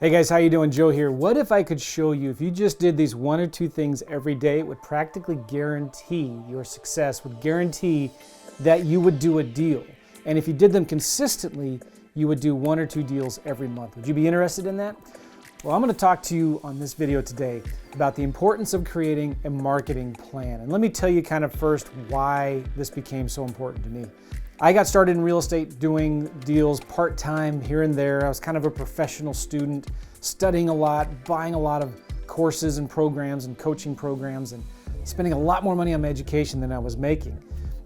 Hey guys, how you doing? Joe here. What if I could show you, if you just did these one or two things every day, it would practically guarantee your success, would guarantee that you would do a deal. And if you did them consistently, you would do one or two deals every month. Would you be interested in that? Well, I'm going to talk to you on this video today about the importance of creating a marketing plan. And let me tell you kind of first why this became so important to me. I got started in real estate doing deals part-time here and there. I was kind of a professional student, studying a lot, buying a lot of courses and programs and coaching programs and spending a lot more money on my education than I was making.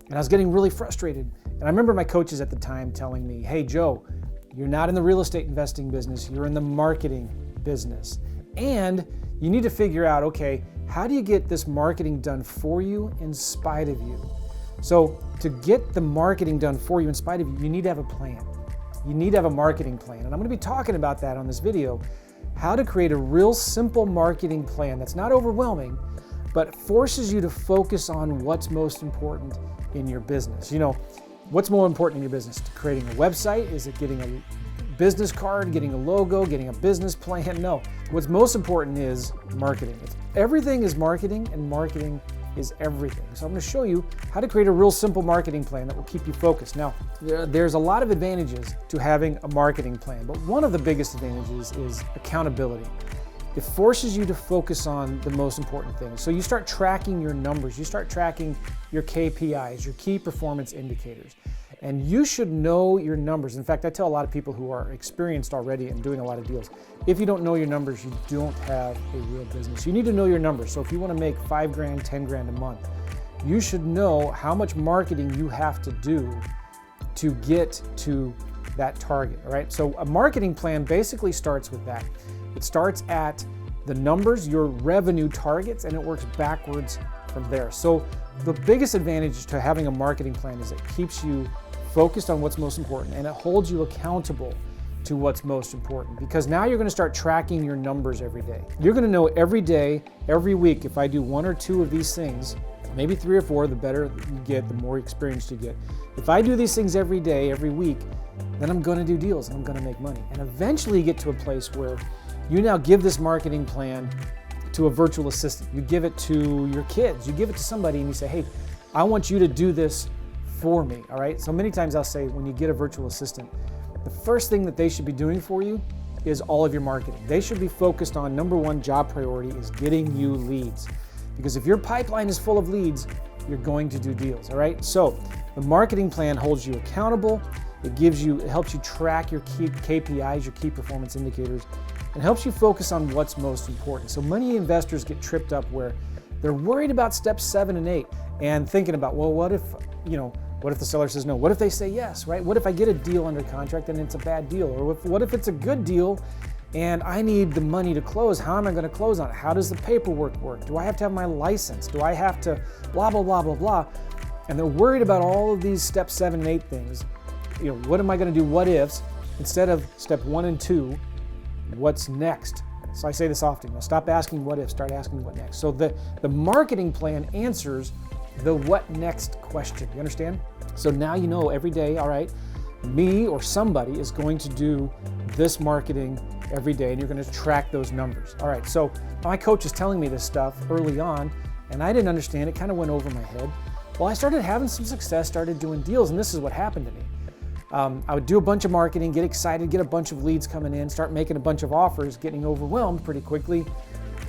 And I was getting really frustrated. And I remember my coaches at the time telling me, hey Joe, you're not in the real estate investing business, you're in the marketing business. And you need to figure out, okay, how do you get this marketing done for you in spite of you? So to get the marketing done for you in spite of you, you need to have a plan. You need to have a marketing plan. And I'm going to be talking about that on this video, how to create a real simple marketing plan that's not overwhelming, but forces you to focus on what's most important in your business. You know, what's more important in your business? Creating a website? Is it getting a business card, getting a logo, getting a business plan? No. What's most important is marketing. Everything is marketing, and marketing is everything. So I'm going to show you how to create a real simple marketing plan that will keep you focused. Now, there's a lot of advantages to having a marketing plan, but one of the biggest advantages is accountability. It forces you to focus on the most important things. So you start tracking your numbers, you start tracking your KPIs, your key performance indicators, and you should know your numbers. In fact, I tell a lot of people who are experienced already and doing a lot of deals, if you don't know your numbers, you don't have a real business. You need to know your numbers. So if you want to make $5,000, $10,000 a month, you should know how much marketing you have to do to get to that target, all right? So a marketing plan basically starts with that. It starts at the numbers, your revenue targets, and it works backwards from there. So the biggest advantage to having a marketing plan is it keeps you focused on what's most important, and it holds you accountable to what's most important, because now you're going to start tracking your numbers every day. You're going to know every day, every week, if I do one or two of these things, maybe three or four, the better you get, the more experienced you get. If I do these things every day, every week, then I'm going to do deals and I'm going to make money. And eventually you get to a place where you now give this marketing plan to a virtual assistant. You give it to your kids, you give it to somebody, and you say, hey, I want you to do this for me, all right? So many times I'll say, when you get a virtual assistant, the first thing that they should be doing for you is all of your marketing. They should be focused on, number one job priority is getting you leads. Because if your pipeline is full of leads, you're going to do deals, all right? So the marketing plan holds you accountable. It helps you track your key KPIs, your key performance indicators, and helps you focus on what's most important. So many investors get tripped up where they're worried about steps 7 and 8 and thinking about, well, what if the seller says no? What if they say yes, right? What if I get a deal under contract and it's a bad deal? Or what if it's a good deal and I need the money to close? How am I going to close on it? How does the paperwork work? Do I have to have my license? Do I have to blah, blah, blah, blah, blah? And they're worried about all of these step 7 and 8 things. You know, what am I going to do? What ifs? Instead of step 1 and 2, what's next? So I say this often, stop asking what if, start asking what next. So the marketing plan answers the what next question. You understand? So now you know every day, all right, me or somebody is going to do this marketing every day, and you're going to track those numbers. All right, so my coach is telling me this stuff early on, and I didn't understand. It kind of went over my head. Well, I started having some success, started doing deals, and this is what happened to me. I would do a bunch of marketing, get excited, get a bunch of leads coming in, start making a bunch of offers, getting overwhelmed pretty quickly,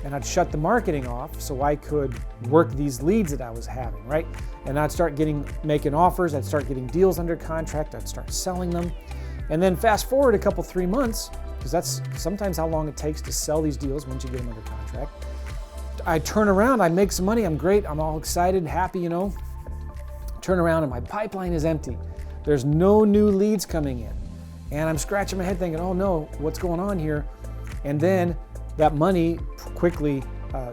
and I'd shut the marketing off so I could work these leads that I was having, right? And I'd start making offers, I'd start getting deals under contract, I'd start selling them. And then fast forward a 3 months, because that's sometimes how long it takes to sell these deals once you get them under contract. I turn around, I make some money, I'm great, I'm all excited, happy, you know. Turn around and my pipeline is empty. There's no new leads coming in. And I'm scratching my head thinking, oh no, what's going on here? And then that money quickly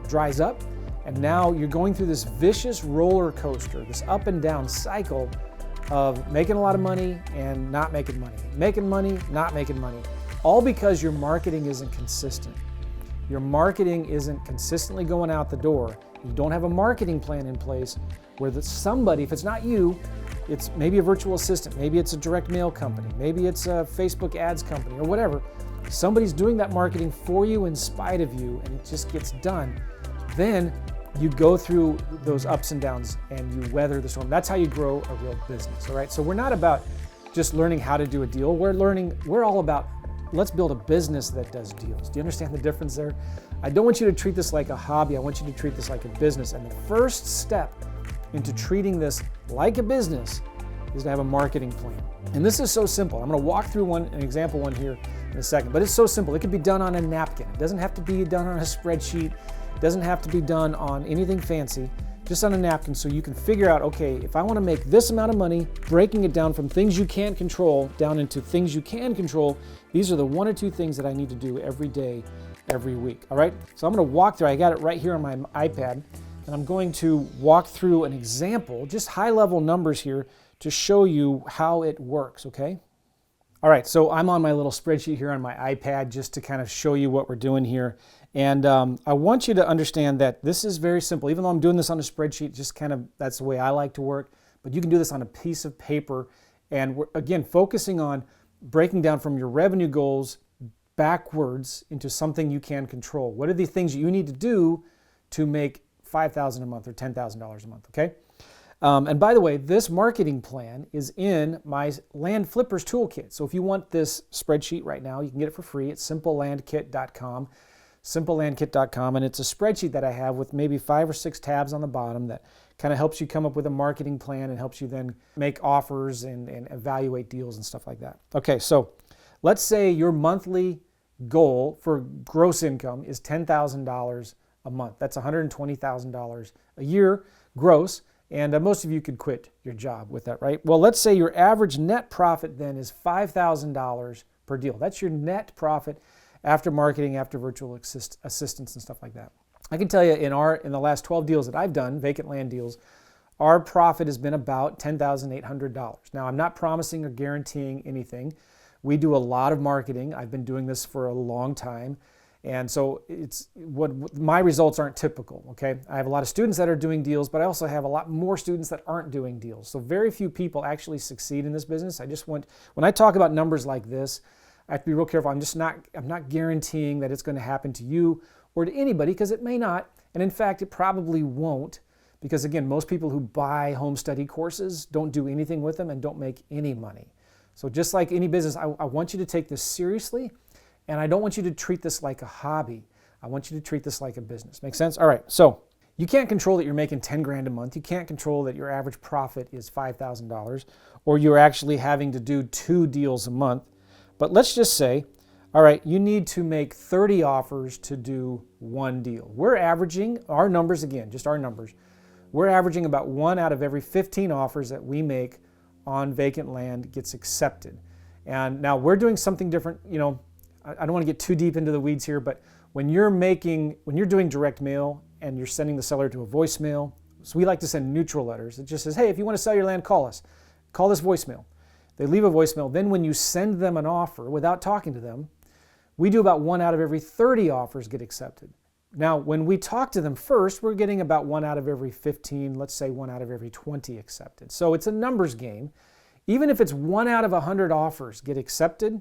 dries up. And now you're going through this vicious roller coaster, this up and down cycle of making a lot of money and not making money. Making money, not making money. All because your marketing isn't consistent. Your marketing isn't consistently going out the door. You don't have a marketing plan in place where somebody, if it's not you, it's maybe a virtual assistant, maybe it's a direct mail company, maybe it's a Facebook ads company or whatever. somebody's doing that marketing for you in spite of you, and it just gets done, then you go through those ups and downs and you weather the storm. That's how you grow a real business, all right? So we're not about just learning how to do a deal. We're all about, let's build a business that does deals. Do you understand the difference there? I don't want you to treat this like a hobby. I want you to treat this like a business. And the first step into treating this like a business is to have a marketing plan. And this is so simple. I'm going to walk through an example one here in a second, but it's so simple. It can be done on a napkin. It doesn't have to be done on a spreadsheet. It doesn't have to be done on anything fancy, just on a napkin, so you can figure out, okay, if I want to make this amount of money, breaking it down from things you can't control down into things you can control, these are the 1 or 2 things that I need to do every day, every week, all right? So I'm going to walk through, I got it right here on my iPad, and I'm going to walk through an example, just high-level numbers here, to show you how it works, okay? All right, so I'm on my little spreadsheet here on my iPad just to kind of show you what we're doing here. And I want you to understand that this is very simple. Even though I'm doing this on a spreadsheet, just kind of, that's the way I like to work. But you can do this on a piece of paper. And we're, again, focusing on breaking down from your revenue goals backwards into something you can control. What are the things you need to do to make $5,000 a month or $10,000 a month, okay? And by the way, this marketing plan is in my Land Flippers Toolkit. So if you want this spreadsheet right now, you can get it for free. It's simplelandkit.com. simplelandkit.com, and it's a spreadsheet that I have with maybe 5 or 6 tabs on the bottom that kind of helps you come up with a marketing plan and helps you then make offers and evaluate deals and stuff like that. Okay, so let's say your monthly goal for gross income is $10,000 a month. That's $120,000 a year gross, and most of you could quit your job with that, right? Well, let's say your average net profit then is $5,000 per deal. That's your net profit after marketing, after virtual assistants and stuff like that. I can tell you in the last 12 deals that I've done, vacant land deals, our profit has been about $10,800. Now, I'm not promising or guaranteeing anything. We do a lot of marketing. I've been doing this for a long time. And so my results aren't typical, okay? I have a lot of students that are doing deals, but I also have a lot more students that aren't doing deals. So very few people actually succeed in this business. When I talk about numbers like this, I have to be real careful. I'm not guaranteeing that it's going to happen to you or to anybody, because it may not. And in fact, it probably won't, because again, most people who buy home study courses don't do anything with them and don't make any money. So just like any business, I want you to take this seriously, and I don't want you to treat this like a hobby. I want you to treat this like a business. Make sense? All right. So you can't control that you're making 10 grand a month. You can't control that your average profit is $5,000, or you're actually having to do 2 deals a month. But let's just say, all right, you need to make 30 offers to do 1 deal. We're averaging, our numbers again, just our numbers, we're averaging about 1 out of every 15 offers that we make on vacant land gets accepted. And now we're doing something different. You know, I don't want to get too deep into the weeds here, but when you're doing direct mail and you're sending the seller to a voicemail, so we like to send neutral letters. It just says, hey, if you want to sell your land, call us. Call this voicemail. They leave a voicemail. Then when you send them an offer without talking to them, we do about 1 out of every 30 offers get accepted. Now, when we talk to them first, we're getting about 1 out of every 15, let's say 1 out of every 20 accepted. So it's a numbers game. Even if it's 1 out of 100 offers get accepted,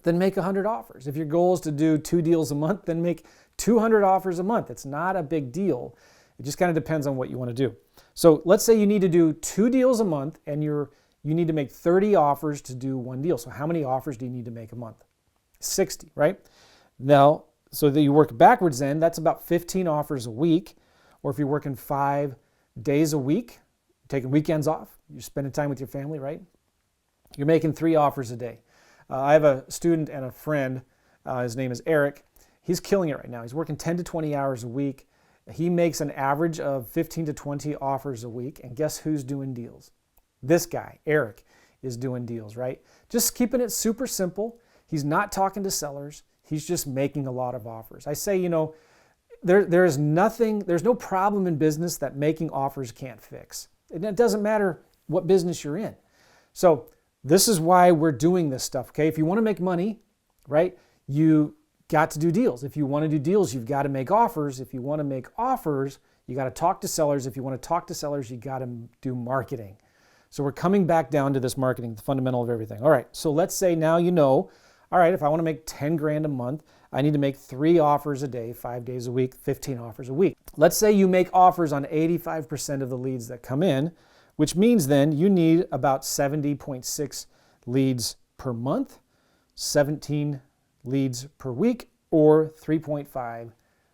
then make 100 offers. If your goal is to do 2 deals a month, then make 200 offers a month. It's not a big deal. It just kind of depends on what you want to do. So let's say you need to do 2 deals a month, and you need to make 30 offers to do 1 deal. So how many offers do you need to make a month? 60, right? Now, so that you work backwards then, that's about 15 offers a week. Or if you're working 5 days a week, taking weekends off, you're spending time with your family, right? You're making 3 offers a day. I have a student and a friend, his name is Eric. He's killing it right now. He's working 10 to 20 hours a week. He makes an average of 15 to 20 offers a week. And guess who's doing deals? This guy, Eric, is doing deals, right? Just keeping it super simple. He's not talking to sellers. He's just making a lot of offers. I say, there's no problem in business that making offers can't fix. It doesn't matter what business you're in. So this is why we're doing this stuff, okay? If you want to make money, right, you got to do deals. If you want to do deals, you've got to make offers. If you want to make offers, you got to talk to sellers. If you want to talk to sellers, you got to do marketing. So we're coming back down to this marketing, the fundamental of everything. All right, so let's say now all right, if I want to make 10 grand a month, I need to make 3 offers a day, 5 days a week, 15 offers a week. Let's say you make offers on 85% of the leads that come in, which means then you need about 70.6 leads per month, 17 leads per week, or 3.5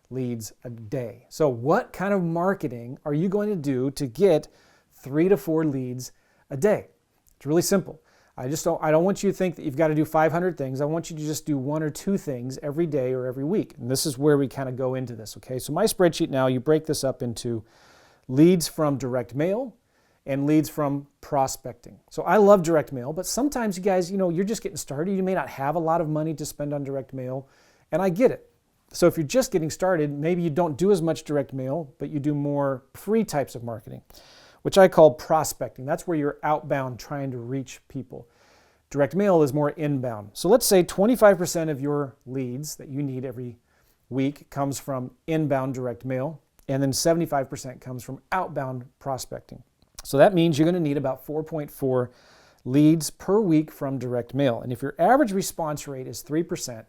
leads a day. So what kind of marketing are you going to do to get 3 to 4 leads a day? It's really simple. I don't want you to think that you've got to do 500 things. I want you to just do 1 or 2 things every day or every week. And this is where we kind of go into this, okay? So my spreadsheet now, you break this up into leads from direct mail and leads from prospecting. So I love direct mail, but sometimes you guys, you're just getting started. You may not have a lot of money to spend on direct mail, and I get it. So if you're just getting started, maybe you don't do as much direct mail, but you do more free types of marketing, which I call prospecting. That's where you're outbound trying to reach people. Direct mail is more inbound. So let's say 25% of your leads that you need every week comes from inbound direct mail, and then 75% comes from outbound prospecting. So that means you're going to need about 4.4 leads per week from direct mail. And if your average response rate is 3%,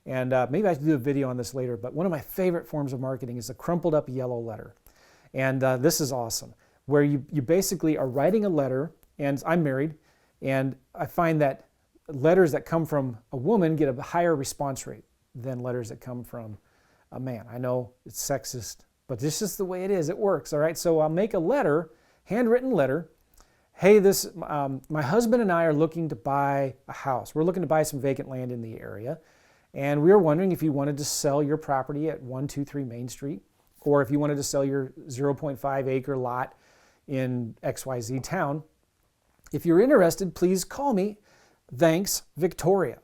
and maybe I can do a video on this later, but one of my favorite forms of marketing is a crumpled up yellow letter. And this is awesome, where you basically are writing a letter, and I'm married, and I find that letters that come from a woman get a higher response rate than letters that come from a man. I know it's sexist, but this is the way it is. It works, all right? So I'll make a letter, handwritten letter. Hey, my husband and I are looking to buy a house. We're looking to buy some vacant land in the area, and we were wondering if you wanted to sell your property at 123 Main Street, or if you wanted to sell your 0.5 acre lot in XYZ town. If you're interested, please call me. Thanks, Victoria.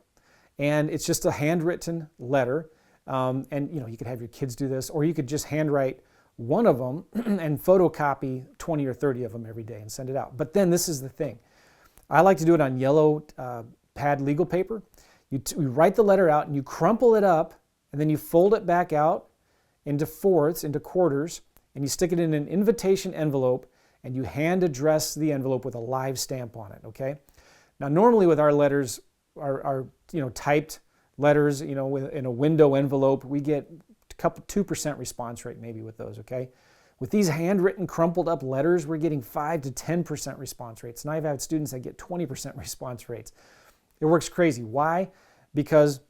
And it's just a handwritten letter. And you could have your kids do this, or you could just handwrite one of them and photocopy 20 or 30 of them every day and send it out. But then this is the thing. I like to do it on yellow pad legal paper. You write the letter out and you crumple it up, and then you fold it back out into fourths, into quarters, and you stick it in an invitation envelope, and you hand address the envelope with a live stamp on it, okay? Now, normally with our letters, our typed letters, in a window envelope, we get 2% response rate maybe with those, okay? With these handwritten, crumpled up letters, we're getting 5 to 10% response rates. And I've had students that get 20% response rates. It works crazy. Why? Because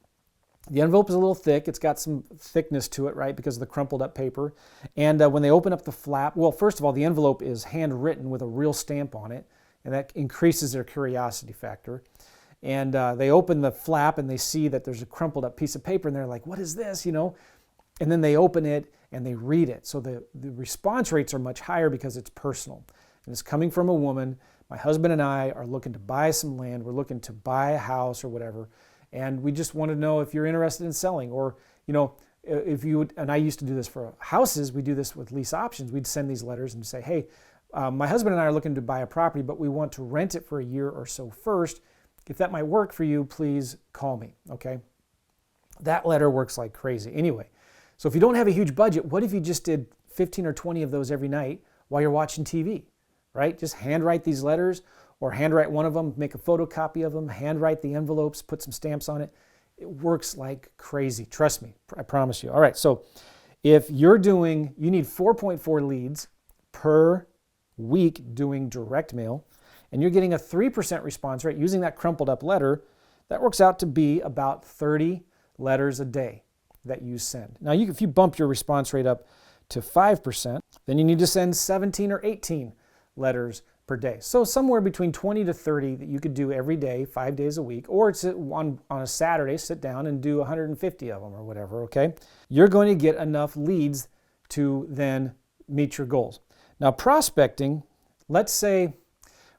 the envelope is a little thick. It's got some thickness to it, right, because of the crumpled up paper. And when they open up the flap, well, first of all, the envelope is handwritten with a real stamp on it, and that increases their curiosity factor. And they open the flap and they see that there's a crumpled up piece of paper, and they're like, what is this, And then they open it and they read it. So the response rates are much higher because it's personal. And it's coming from a woman. My husband and I are looking to buy some land. We're looking to buy a house or whatever. And we just want to know if you're interested in selling, or, if you would, and I used to do this for houses, we do this with lease options. We'd send these letters and say, hey, my husband and I are looking to buy a property, but we want to rent it for a year or so first. If that might work for you, please call me, okay? That letter works like crazy. Anyway, so if you don't have a huge budget, what if you just did 15 or 20 of those every night while you're watching TV, right? Just handwrite these letters, or handwrite one of them, make a photocopy of them, handwrite the envelopes, put some stamps on it. It works like crazy. Trust me, I promise you. All right, so if you need 4.4 leads per week doing direct mail, and you're getting a 3% response rate using that crumpled up letter, that works out to be about 30 letters a day that you send. Now, if you bump your response rate up to 5%, then you need to send 17 or 18 letters per day. So somewhere between 20 to 30 that you could do every day, 5 days a week, or it's on a Saturday, sit down and do 150 of them or whatever, okay? You're going to get enough leads to then meet your goals. Now, prospecting, let's say,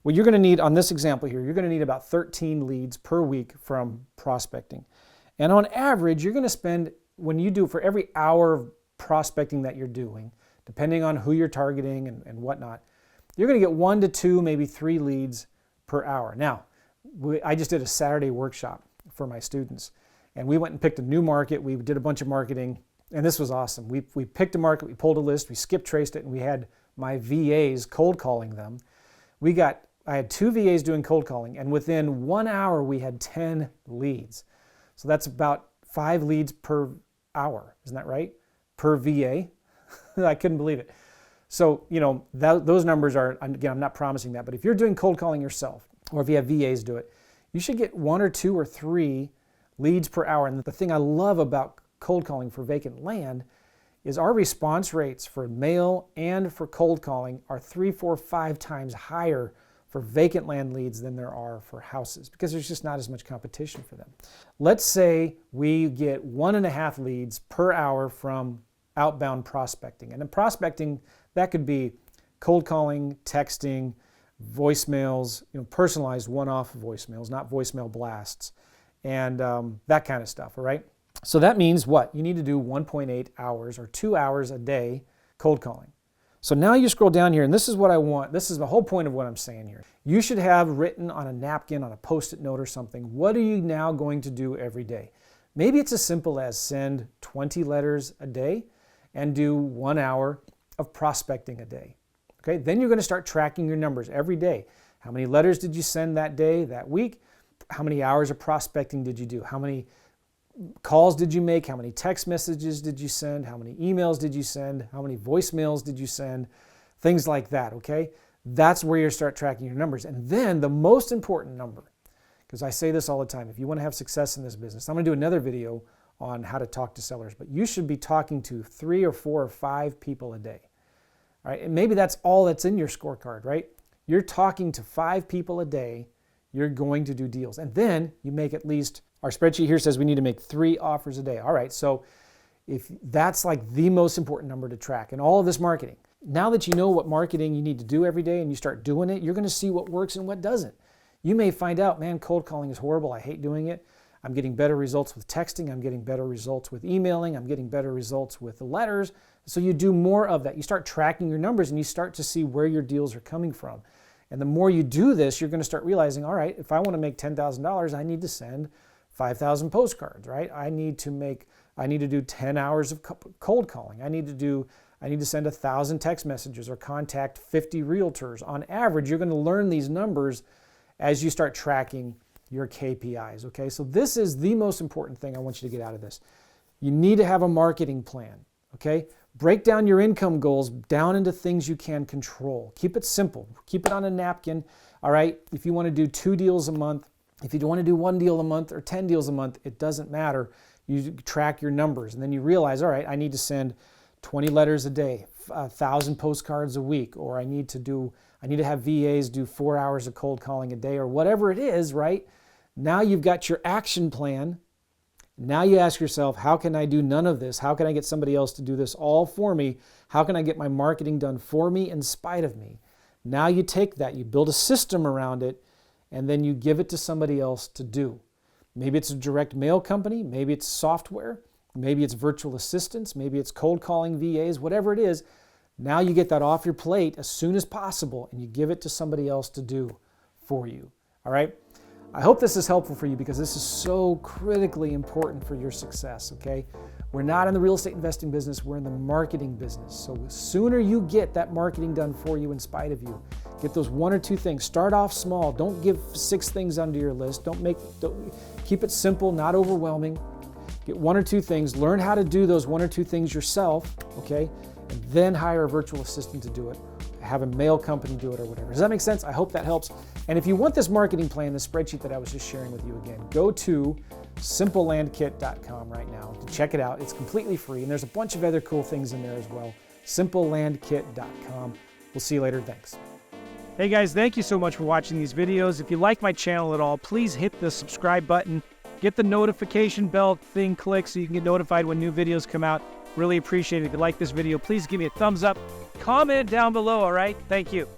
well, you're going to need, on this example here, you're going to need about 13 leads per week from prospecting. And on average, you're going to spend, for every hour of prospecting that you're doing, depending on who you're targeting and whatnot, you're going to get 1 to 2, maybe 3 leads per hour. Now, I just did a Saturday workshop for my students, and we went and picked a new market. We did a bunch of marketing, and this was awesome. We picked a market, we pulled a list, we skip traced it, and we had my VAs cold calling them. I had 2 VAs doing cold calling, and within 1 hour, we had 10 leads. So that's about 5 leads per hour. Isn't that right? Per VA. I couldn't believe it. So, those numbers are, again, I'm not promising that, but if you're doing cold calling yourself, or if you have VAs do it, you should get 1 or 2 or 3 leads per hour. And the thing I love about cold calling for vacant land is our response rates for mail and for cold calling are 3, 4, 5 times higher for vacant land leads than there are for houses, because there's just not as much competition for them. Let's say we get 1.5 leads per hour from outbound prospecting. And in prospecting, that could be cold calling, texting, voicemails, personalized one-off voicemails, not voicemail blasts, and that kind of stuff, all right? So that means what? You need to do 1.8 hours or 2 hours a day cold calling. So now you scroll down here, and this is what I want. This is the whole point of what I'm saying here. You should have written on a napkin, on a Post-it note or something, what are you now going to do every day? Maybe it's as simple as send 20 letters a day and do 1 hour of prospecting a day. Okay, then you're going to start tracking your numbers every day. How many letters did you send that day, that week? How many hours of prospecting did you do? How many calls did you make? How many text messages did you send? How many emails did you send? How many voicemails did you send? Things like that, okay? That's where you start tracking your numbers. And then the most important number, because I say this all the time, if you want to have success in this business, I'm going to do another video on how to talk to sellers, but you should be talking to 3 or 4 or 5 people a day. All right, and maybe that's all that's in your scorecard, right? You're talking to 5 people a day, you're going to do deals. And then you make at least, our spreadsheet here says we need to make 3 offers a day. All right, so if that's like the most important number to track in all of this marketing, now that you know what marketing you need to do every day and you start doing it, you're going to see what works and what doesn't. You may find out, man, cold calling is horrible, I hate doing it. I'm getting better results with texting, I'm getting better results with emailing, I'm getting better results with the letters. So you do more of that. You start tracking your numbers and you start to see where your deals are coming from. And the more you do this, you're going to start realizing, all right, if I want to make $10,000, I need to send 5,000 postcards, right? I need to do 10 hours of cold calling. I need to send 1,000 text messages or contact 50 realtors. On average, you're going to learn these numbers as you start tracking your KPIs, okay? So this is the most important thing I want you to get out of this. You need to have a marketing plan, okay? Break down your income goals down into things you can control. Keep it simple. Keep it on a napkin, all right? If you want to do 2 deals a month, if you want to do 1 deal a month or 10 deals a month, it doesn't matter. You track your numbers, and then you realize, all right, I need to send 20 letters a day, 1,000 postcards a week, or I need to have VAs do 4 hours of cold calling a day, or whatever it is, right? Now you've got your action plan. Now you ask yourself, how can I do none of this? How can I get somebody else to do this all for me? How can I get my marketing done for me in spite of me? Now you take that, you build a system around it, and then you give it to somebody else to do. Maybe it's a direct mail company, maybe it's software, maybe it's virtual assistants, maybe it's cold calling VAs, whatever it is. Now you get that off your plate as soon as possible and you give it to somebody else to do for you. All right? I hope this is helpful for you because this is so critically important for your success, okay? We're not in the real estate investing business, we're in the marketing business. So the sooner you get that marketing done for you in spite of you, get those 1 or 2 things. Start off small. Don't give 6 things onto your list. Keep it simple, not overwhelming. Get 1 or 2 things. Learn how to do those 1 or 2 things yourself, okay? And then hire a virtual assistant to do it. Have a mail company do it or whatever. Does that make sense? I hope that helps. And if you want this marketing plan, the spreadsheet that I was just sharing with you again, go to simplelandkit.com right now to check it out. It's completely free, and there's a bunch of other cool things in there as well. simplelandkit.com. We'll see you later. Thanks. Hey guys, thank you so much for watching these videos. If you like my channel at all, please hit the subscribe button. Get the notification bell thing clicked so you can get notified when new videos come out. Really appreciate it. If you like this video, please give me a thumbs up. Comment down below, all right? Thank you.